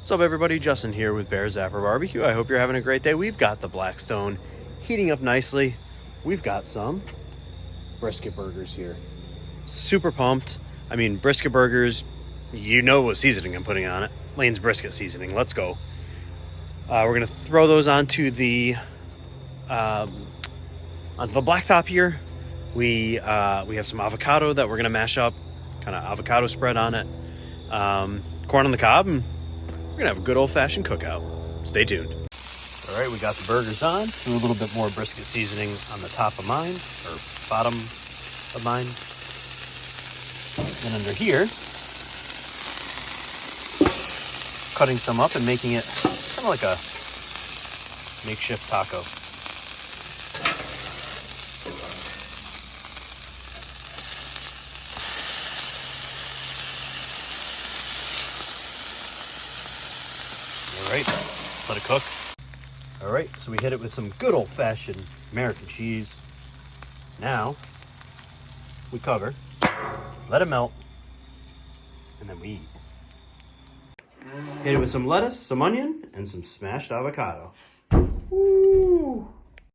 What's up, everybody? Justin here with Bear Zapper Barbecue. I hope you're having a great day. We've got the Blackstone heating up nicely. We've got some brisket burgers here. Super pumped. I mean, brisket burgers, you know what seasoning I'm putting on it. Lane's brisket seasoning. Let's go. We're gonna throw those onto the blacktop here. We have some avocado that we're gonna mash up, kind of avocado spread on it. Corn on the cob, and we're gonna have a good old-fashioned cookout. Stay tuned. All right, we got the burgers on. Do a little bit more brisket seasoning on the top of mine, or bottom of mine. And under here, cutting some up and making it kind of like a makeshift taco. All right, let it cook. All right, so we hit it with some good old-fashioned American cheese. Now, we cover, let it melt, and then we eat. Hit it with some lettuce, some onion, and some smashed avocado.